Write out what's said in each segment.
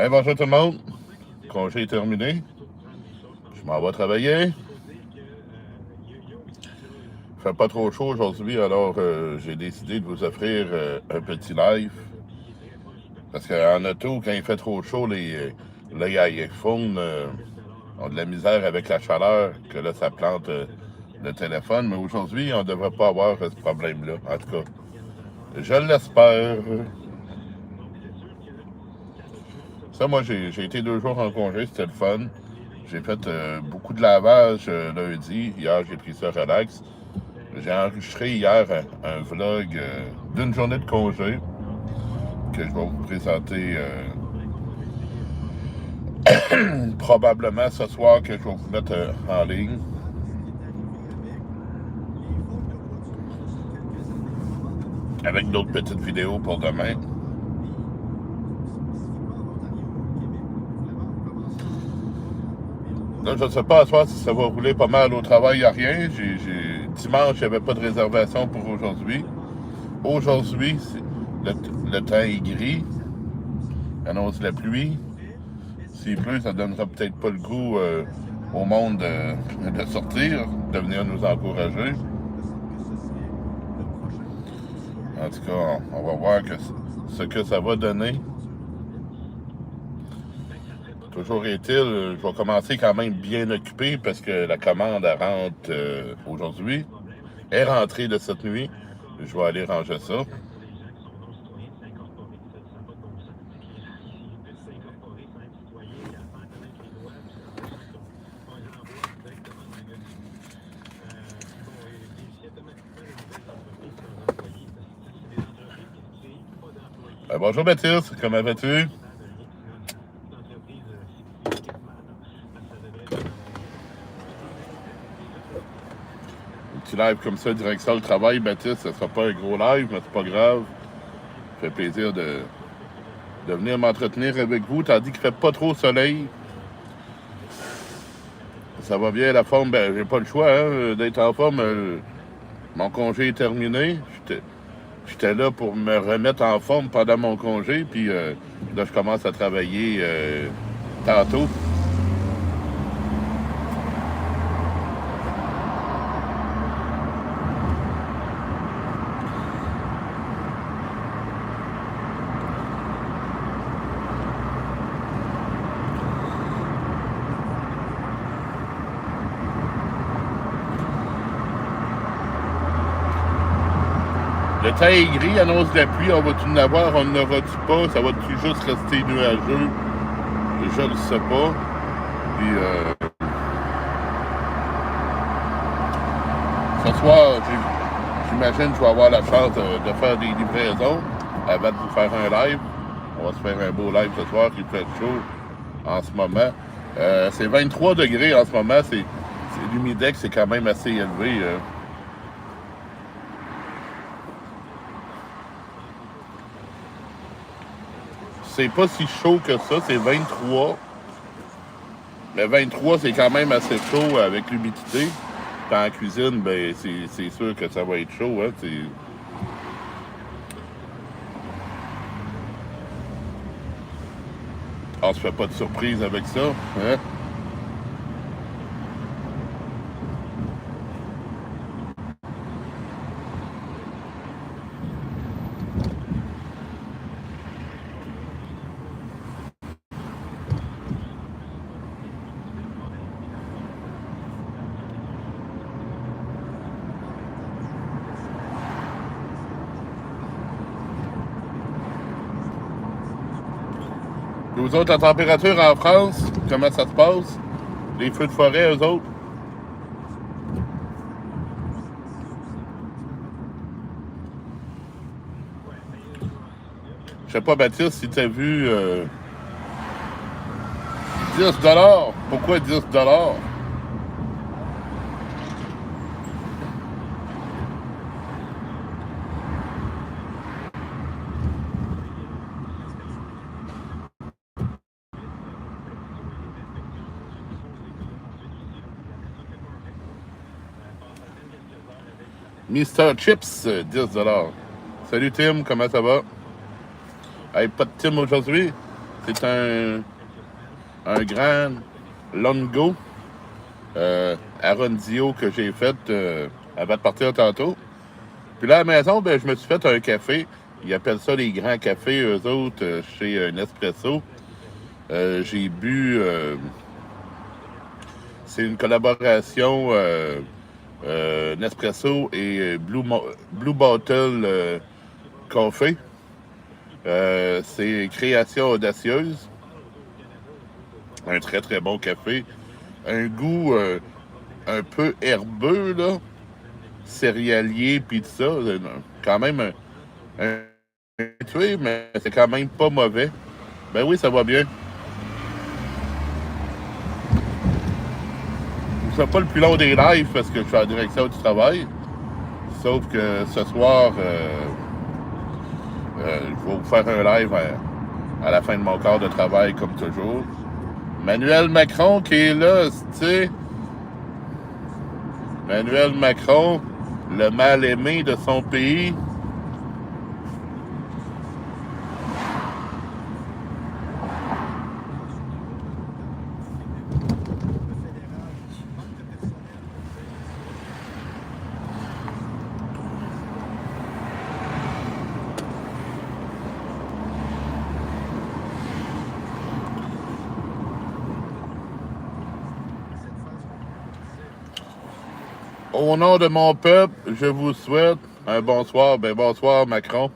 Hey, bonjour tout le monde. Congé est terminé. Je m'en vais travailler. Il fait pas trop chaud aujourd'hui, alors j'ai décidé de vous offrir un petit live. Parce qu'en auto, quand il fait trop chaud, les iPhones ont de la misère avec la chaleur, que là, ça plante le téléphone. Mais aujourd'hui, on ne devrait pas avoir ce problème-là. En tout cas, je l'espère. Ça, moi, j'ai été 2 jours en congé, c'était le fun. J'ai fait beaucoup de lavage lundi. Hier, j'ai pris ça relax. J'ai enregistré hier un vlog d'une journée de congé que je vais vous présenter probablement ce soir, que je vais vous mettre en ligne. Avec d'autres petites vidéos pour demain. Là, je ne sais pas à soir si ça va rouler pas mal au travail, il n'y a rien. Dimanche, il n'y avait pas de réservation pour aujourd'hui. Aujourd'hui, le temps est gris. Annonce la pluie. S'il pleut, ça ne donnera peut-être pas le goût au monde de sortir, de venir nous encourager. En tout cas, on va voir ce que ça va donner. Toujours est-il, je vais commencer quand même bien occupé parce que la commande elle rentre aujourd'hui. Elle est rentrée de cette nuit. Je vais aller ranger ça. Bonjour Baptiste, comment vas-tu? Un petit live comme ça, direction le travail, Baptiste, ce ne sera pas un gros live, mais c'est pas grave. Ça fait plaisir de venir m'entretenir avec vous, tandis qu'il ne fait pas trop soleil. Ça va bien, la forme, ben j'ai pas le choix d'être en forme. Mon congé est terminé. J'étais là pour me remettre en forme pendant mon congé, puis là, je commence à travailler tantôt. Le temps est gris, annonce de la pluie, on va-tu en avoir, on n'aura-tu pas, ça va-tu juste rester nuageux? Je ne sais pas. Puis ce soir, j'imagine que je vais avoir la chance de faire des livraisons avant de vous faire un live. On va se faire un beau live ce soir, il fait chaud en ce moment. C'est 23 degrés en ce moment, l'humidex c'est quand même assez élevé. C'est pas si chaud que ça, c'est 23. Mais 23, c'est quand même assez chaud avec l'humidité. Dans la cuisine, ben c'est sûr que ça va être chaud. Hein, on se fait pas de surprise avec ça. Hein? Vous autres, la température en France, comment ça se passe? Les feux de forêt, eux autres? Je sais pas, Baptiste, si tu as vu 10$. Pourquoi 10$? Mister Chips, 10$. Salut Tim, comment ça va? Hey, pas de Tim aujourd'hui? C'est un grand longo Arondio que j'ai fait avant de partir tantôt. Puis là, à la maison, ben, je me suis fait un café. Ils appellent ça les grands cafés, eux autres, chez Nespresso. J'ai bu... c'est une collaboration Nespresso et Blue Bottle Coffee. C'est création audacieuse. Un très, très bon café. Un goût un peu herbeux, là. Céréalier, puis tout ça. Quand même un tué, mais c'est quand même pas mauvais. Ben oui, ça va bien. Je fais pas le plus long des lives parce que je suis en direction du travail. Sauf que ce soir, je vais vous faire un live à la fin de mon quart de travail, comme toujours. Emmanuel Macron qui est là, tu sais. Emmanuel Macron, le mal-aimé de son pays. Au nom de mon peuple, je vous souhaite un bonsoir. Ben bonsoir, Macron.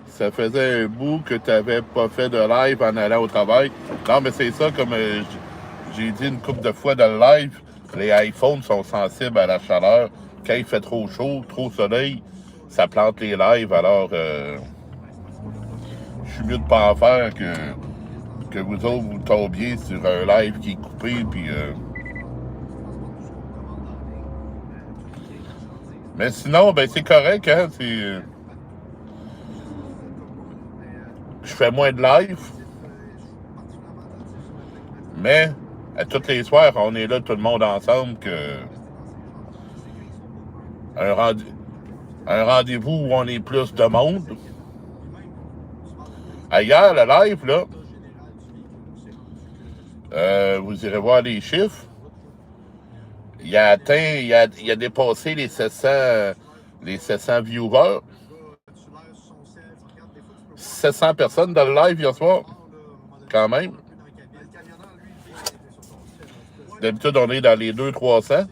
Ça faisait un bout que tu n'avais pas fait de live en allant au travail. Non, mais c'est ça, comme j'ai dit une couple de fois dans le live, les iPhones sont sensibles à la chaleur. Quand il fait trop chaud, trop soleil, ça plante les lives. Alors, je suis mieux de pas en faire que vous autres, vous tombiez sur un live qui est coupé, puis... Mais sinon, ben c'est correct, hein, je fais moins de live, mais à tous les soirs, on est là tout le monde ensemble un, un rendez-vous où on est plus de monde. Hier, le live, là, vous irez voir les chiffres. Il a dépassé les 700 viewers. 700 personnes dans le live hier soir. Quand même. D'habitude, on est dans les 200-300.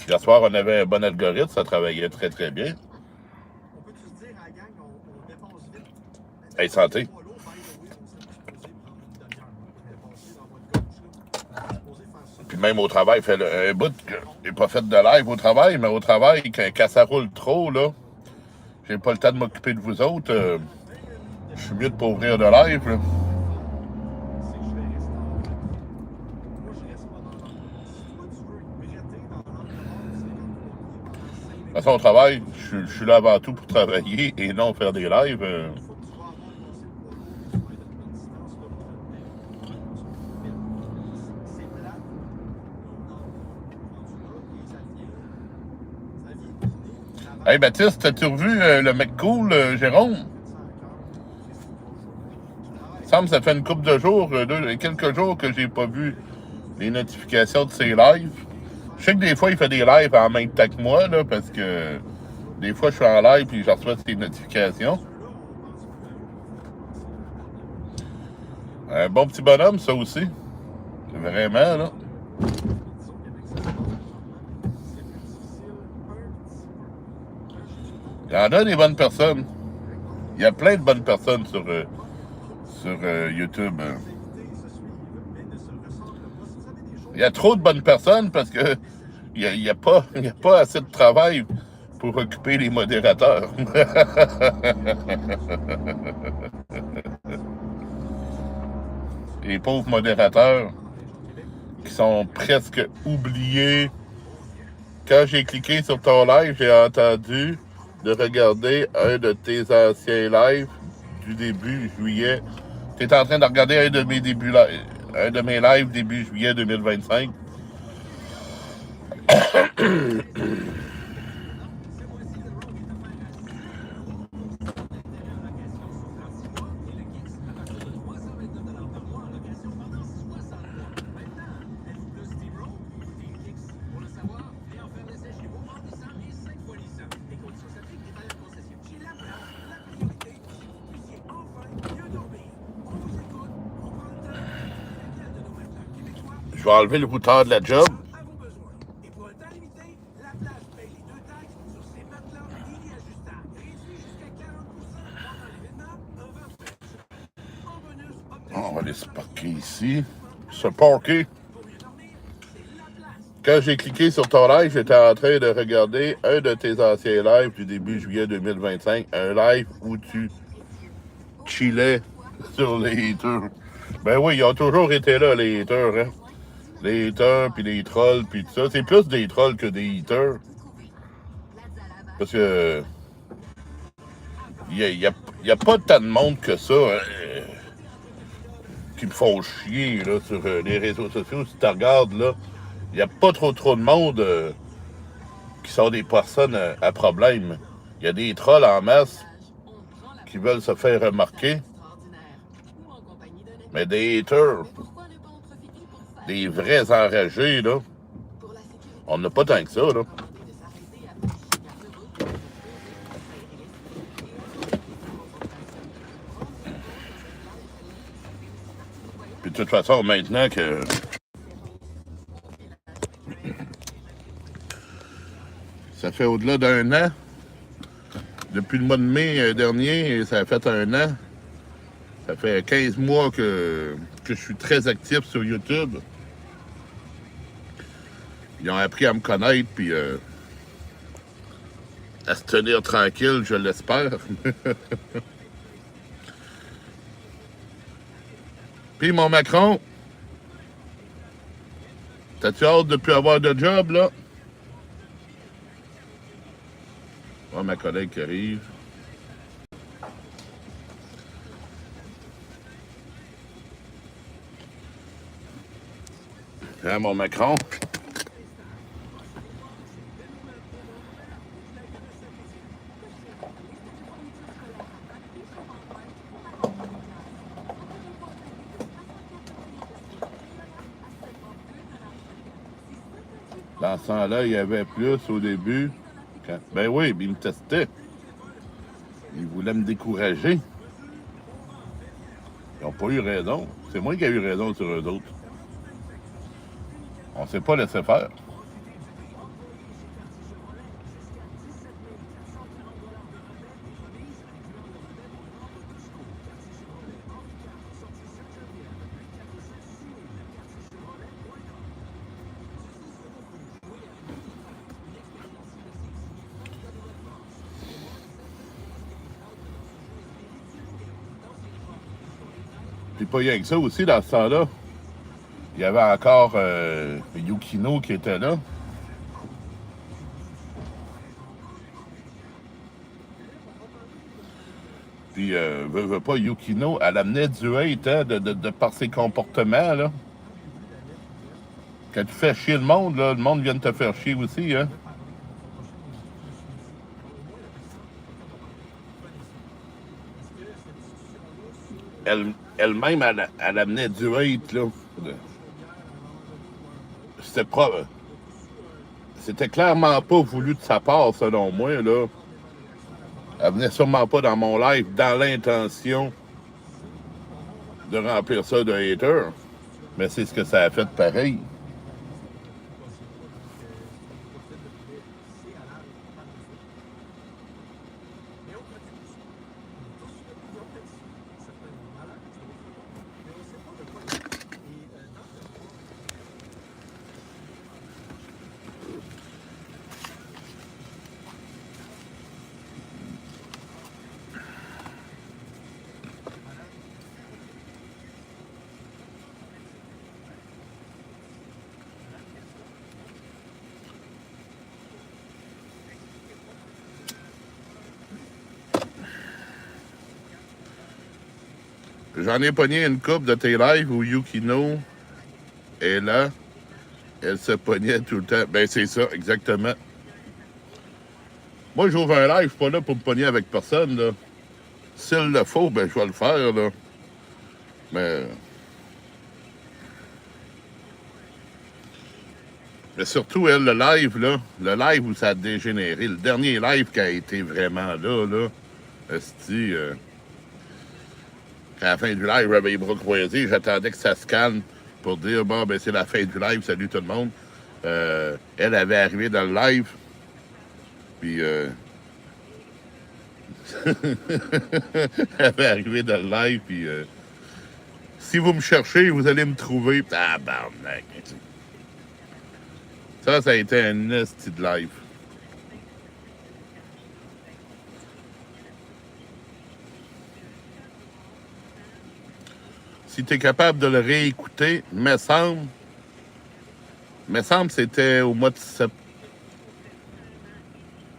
Hier soir, on avait un bon algorithme. Ça travaillait très, très bien. Hey, santé. Puis même au travail, fait un bout que j'ai pas fait de live au travail, mais au travail, quand ça roule trop, là, j'ai pas le temps de m'occuper de vous autres. Je suis mieux de pas ouvrir de live, là. De toute façon, au travail, je suis là avant tout pour travailler et non faire des lives. Hey Baptiste, as-tu revu le mec cool, Jérôme? Il me semble que ça fait une couple de jours, quelques jours que j'ai pas vu les notifications de ses lives. Je sais que des fois, il fait des lives en même temps que moi, là, parce que des fois, je suis en live et je reçois ses notifications. Un bon petit bonhomme, ça aussi. Vraiment, là. Il y en a des bonnes personnes. Il y a plein de bonnes personnes sur YouTube. Il y a trop de bonnes personnes parce que il y a pas assez de travail pour occuper les modérateurs. Les pauvres modérateurs qui sont presque oubliés. Quand j'ai cliqué sur ton live, j'ai entendu de regarder un de tes anciens lives du début juillet. Tu es en train de regarder un de mes lives début juillet 2025. vais enlever le routeur de la job. On va aller se parquer ici. Se parquer. Quand j'ai cliqué sur ton live, j'étais en train de regarder un de tes anciens lives du début juillet 2025. Un live où tu chillais sur les haters. Ben oui, ils ont toujours été là, les haters, hein. Les haters, puis les trolls, puis tout ça. C'est plus des trolls que des haters. Parce que... Il y a pas tant de monde que ça qui me font chier là, sur les réseaux sociaux. Si tu regardes, là, il n'y a pas trop de monde qui sont des personnes à problème. Il y a des trolls en masse qui veulent se faire remarquer. Mais des haters, des vrais enragés, là, on n'a pas tant que ça, là. Puis de toute façon, maintenant que... Ça fait au-delà d'un an. Depuis le mois de mai dernier, ça a fait un an. Ça fait 15 mois que je suis très actif sur YouTube. Ils ont appris à me connaître, puis à se tenir tranquille, je l'espère. Puis mon Macron, t'as-tu hâte de plus avoir de job, là? Oh, ma collègue qui arrive. Hein, mon Macron? Dans ce temps-là, il y avait plus au début. Ben oui, il me testait. Il voulait me décourager. Ils n'ont pas eu raison. C'est moi qui ai eu raison sur eux autres. On ne s'est pas laissé faire. Puis pas rien que ça aussi, dans ce temps-là. Il y avait encore Yukino qui était là. Puis, veut pas, Yukino, elle amenait du hate, hein, de par ses comportements, là. Quand tu fais chier le monde, là, le monde vient de te faire chier aussi, hein. Elle-même, elle amenait du hate, là. C'était clairement pas voulu de sa part, selon moi, là. Elle venait sûrement pas dans mon live dans l'intention de remplir ça de haters. Mais c'est ce que ça a fait pareil. J'en ai pogné une coupe de tes lives où Yukino est là. Elle se pognait tout le temps. Ben, c'est ça, exactement. Moi, j'ouvre un live, je suis pas là pour me pogner avec personne, là. S'il le faut, ben, je vais le faire, là. Mais surtout, elle, le live, là, le live où ça a dégénéré, le dernier live qui a été vraiment là, esti, à la fin du live, j'avais les bras croisés, j'attendais que ça se calme pour dire, bon, ben c'est la fin du live, salut tout le monde. Elle avait arrivé dans le live, puis elle avait arrivé dans le live, puis si vous me cherchez, vous allez me trouver. Tabarnak. Ça a été un esti de live. Si tu es capable de le réécouter, me semble c'était au mois de septembre.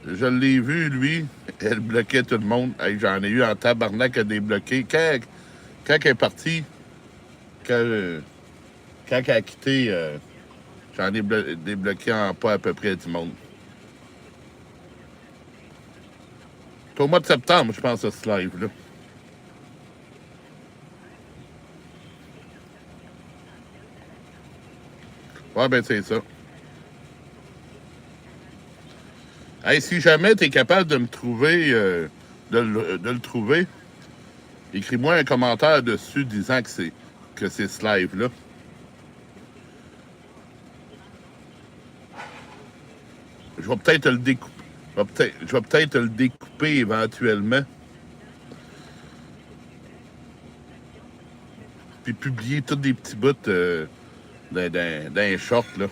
Je l'ai vu, lui, elle bloquait tout le monde. Hey, j'en ai eu en tabarnak à débloquer. Quand elle est partie, quand elle a quitté, j'en ai débloqué en pas à peu près du monde. C'est au mois de septembre, je pense, ce live-là. Ouais, ben c'est ça. Hey, si jamais tu es capable de me trouver, de le trouver, écris-moi un commentaire dessus disant que c'est ce live-là. Je vais peut-être le découper. Je vais peut-être le découper éventuellement. Puis publier tous des petits bouts d'un short, là.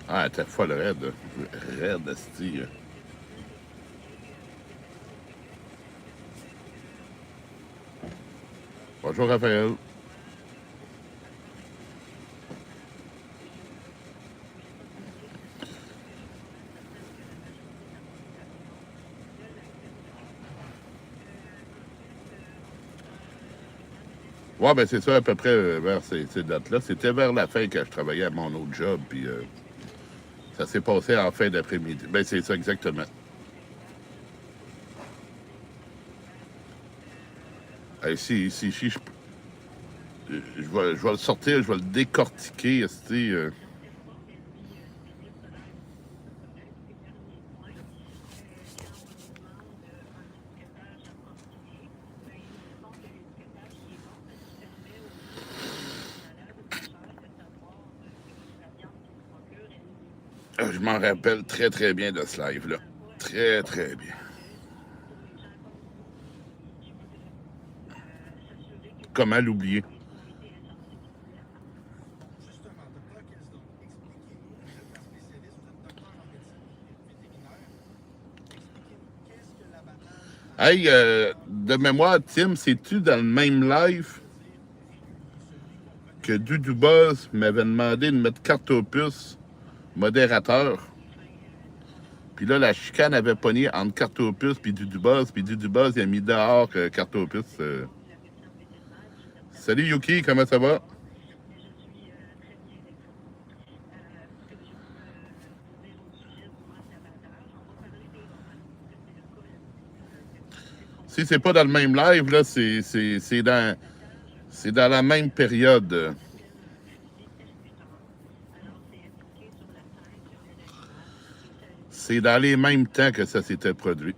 Ah, t'es folle raide. Raide, esti. Bonjour, Raphaël. Ouais, ben c'est ça, à peu près vers ces dates-là. C'était vers la fin que je travaillais à mon autre job, puis ça s'est passé en fin d'après-midi. Ben c'est ça, exactement. Hey, si je vais le sortir, je vais le décortiquer, esti. Je m'en rappelle très, très bien de ce live-là. Très, très bien. Comment l'oublier? Hey, de mémoire, Tim, c'est-tu dans le même live que Doudou Buzz m'avait demandé de mettre carte aux puces modérateur? Puis là, la chicane avait pogné entre carte aux puces puis Doudou Buzz, puis Doudou Buzz, il a mis dehors carte aux puces. Salut Yuki, comment ça va? Si c'est pas dans le même live, là, c'est dans la même période. C'est dans les mêmes temps que ça s'était produit.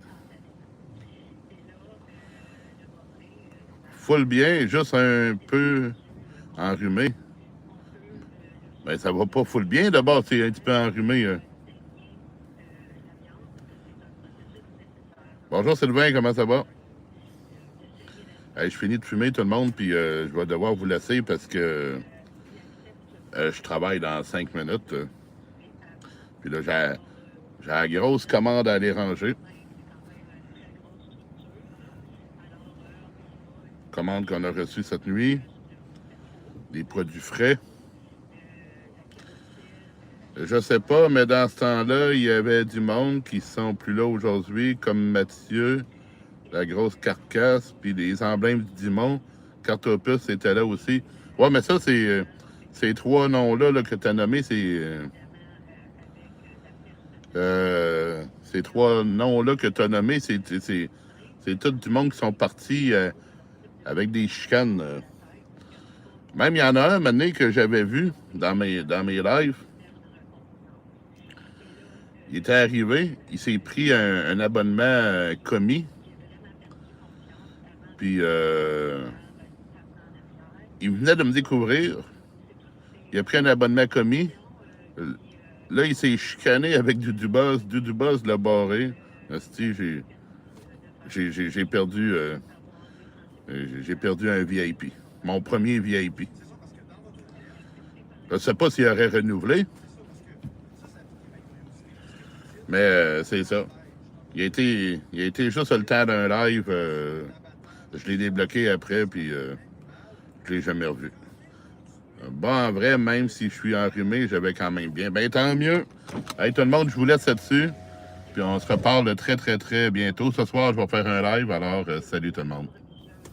Full bien, juste un peu enrhumé. Ben, ça va pas full bien d'abord, c'est un petit peu enrhumé. Bonjour Sylvain, comment ça va? Hey, je finis de fumer tout le monde, puis je vais devoir vous laisser parce que je travaille dans 5 minutes. Puis là, j'ai la grosse commande à aller ranger. Commande qu'on a reçue cette nuit. Des produits frais. Je sais pas, mais dans ce temps-là, il y avait du monde qui sont plus là aujourd'hui, comme Mathieu, la grosse carcasse, puis les emblèmes du Dimon. Cartopus était là aussi. Ouais, mais ça, c'est ces trois noms-là là, que tu as nommés, ces trois noms-là que tu as nommés, c'est tout du monde qui sont partis avec des chicanes. Même il y en a un moment donné que j'avais vu dans mes lives. Il était arrivé, il s'est pris un abonnement commis. Puis il venait de me découvrir. Il a pris un abonnement commis. Là, il s'est chicané avec du buzz. Du buzz l'a barré. Asti, j'ai perdu un VIP. Mon premier VIP. Je ne sais pas s'il aurait renouvelé. Mais c'est ça. Il a été juste le temps d'un live. Je l'ai débloqué après, puis je l'ai jamais revu. Bon, en vrai, même si je suis enrhumé, j'avais quand même bien. Ben, tant mieux. Hey, tout le monde, je vous laisse là-dessus. Puis on se reparle très, très, très bientôt. Ce soir, je vais faire un live. Alors, salut tout le monde.